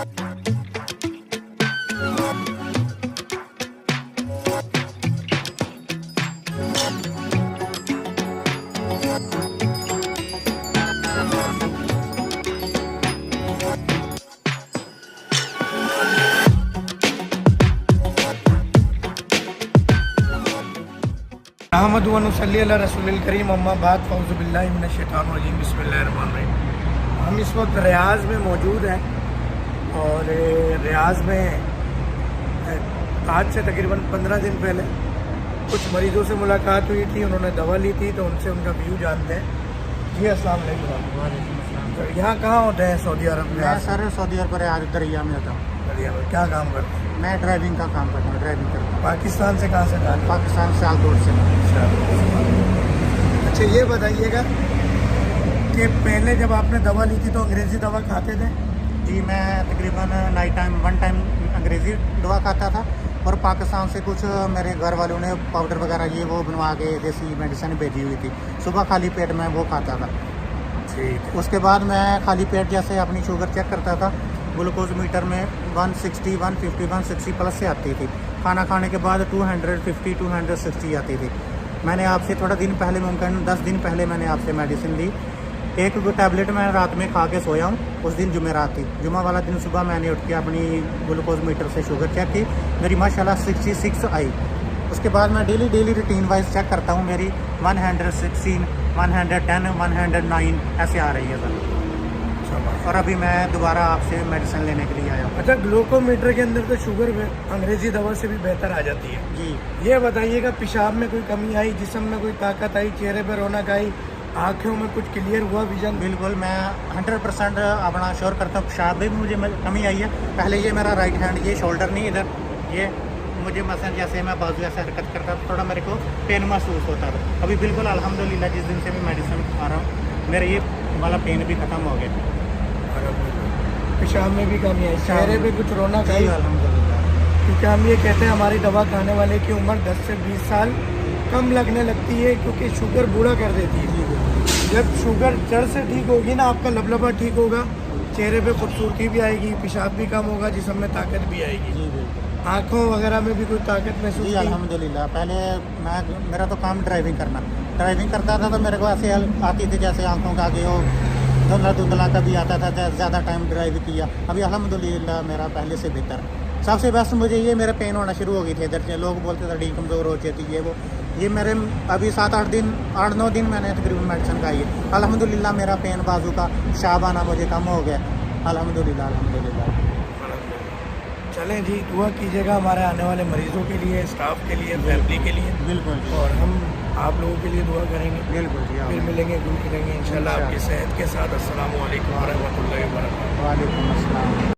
अहमद व नसल्ली अला रसूलिल करीम अम्मा बाद फ़ौज़ु बिल्लाहि मिनश शैतानिर रजीम बिस्मिल्लाहिर्रहमानिर रहीम। हम इस वक्त रियाज़ में मौजूद हैं और रियाज़ में आज से तकरीबन 15 दिन पहले कुछ मरीज़ों से मुलाकात हुई थी, उन्होंने दवा ली थी, तो उनसे उनका व्यू जानते हैं। जी अस्सलाम वालेकुम। तो यहाँ कहाँ होते हैं सऊदी अरब में? सर सऊदी अरब रियाद दरिया में होता हूँ। दरिया में क्या काम करते हैं? मैं ड्राइविंग का काम करता हूँ, ड्राइविंग करता हूँ। पाकिस्तान से कहाँ से डाल? पाकिस्तान सियालकोट से। अच्छा ये बताइएगा कि पहले जब आपने दवा ली थी तो अंग्रेज़ी दवा खाते थे? जी मैं तकरीबन वन टाइम अंग्रेज़ी दवा खाता था और पाकिस्तान से कुछ मेरे घर वालों ने पाउडर वगैरह ये वो बनवा के देसी मेडिसिन भेजी हुई थी। सुबह खाली पेट में वो खाता था। ठीक। उसके बाद मैं खाली पेट जैसे अपनी शुगर चेक करता था, ग्लूकोज मीटर में 160, 150, 160 प्लस से आती थी। खाना खाने के बाद 250, 260 आती थी। मैंने आपसे थोड़ा दिन पहले, मुमकिन 10 दिन पहले मैंने आपसे मेडिसिन ली। एक टैबलेट मैं रात में खा के सोया हूँ। उस दिन जुमेरात थी, जुमा वाला दिन सुबह मैंने उठ के अपनी ग्लूकोज मीटर से शुगर चेक की, मेरी माशाल्लाह 66 आई। उसके बाद मैं डेली रूटीन वाइज चेक करता हूँ, मेरी 116, 110, 109 ऐसे आ रही है सर। और अभी मैं दोबारा आपसे मेडिसिन लेने के लिए आया हूँ। अच्छा ग्लूकोमीटर के अंदर तो शुगर अंग्रेज़ी दवा से भी बेहतर आ जाती है जी। ये बताइएगा पेशाब में कोई कमी आई, जिस्म में कोई ताकत आई, चेहरे पर रौनक आई, आँखों में कुछ क्लियर हुआ विजन? बिल्कुल, मैं 100% अपना श्योर करता हूँ। पेशाब में मुझे कमी आई है। पहले ये मेरा राइट हैंड, ये शोल्डर नहीं, इधर ये मुझे मसलन जैसे मैं बाजू ऐसे हरकत करता था, थोड़ा मेरे को पेन महसूस होता था। अभी बिल्कुल अल्हम्दुलिल्लाह जिस दिन से मैं मेडिसिन खा रहा हूँ मेरा ये वाला पेन भी ख़त्म हो गया। पेशाब में भी कमी आई, चेहरे पे कुछ रौनक आई? अल्हम्दुलिल्लाह। क्योंकि हम ये कहते हैं हमारी दवा खाने वाले की उम्र 10 से 20 साल कम लगने लगती है, क्योंकि शुगर बूढ़ा कर देती है। जब शुगर जड़ से ठीक होगी ना, आपका लबलबा ठीक होगा, चेहरे पे खूबसूरती भी आएगी, पेशाब भी कम होगा, जिस्म में ताकत भी आएगी। आँखों वगैरह में भी कोई ताकत महसूस? जी अल्हम्दुलिल्लाह। पहले मेरा तो काम ड्राइविंग करता था, तो मेरे को ऐसे आती थी जैसे आँखों का आगे हो धुंधला का भी आता था, ज़्यादा टाइम ड्राइव किया। अभी अल्हम्दुलिल्लाह मेरा पहले से बेहतर है। सबसे बेस्ट मुझे ये मेरे पेन होना शुरू हो गई थी इधर से, लोग बोलते थे रीढ़ कमज़ोर हो जाती है ये मेरे अभी 8-9 दिन मैंने तकरीबन मेडिसिन खाई है। अल्हम्दुलिल्लाह मेरा पेन बाजू का पेशाब आना मुझे कम हो गया। अल्हम्दुलिल्लाह। चलें जी, दुआ कीजिएगा हमारे आने वाले मरीज़ों के लिए, स्टाफ के लिए, फैमिली के लिए। बिल्कुल। और हम आप लोगों के लिए दुआ करेंगे। बिल्कुल जी। फिर मिलेंगे, गुल करेंगे इंशाल्लाह आपकी सेहत के साथ। अस्सलाम वालेकुम व रहमतुल्लाहि व बरकातहू। वालेकुम अस्सलाम।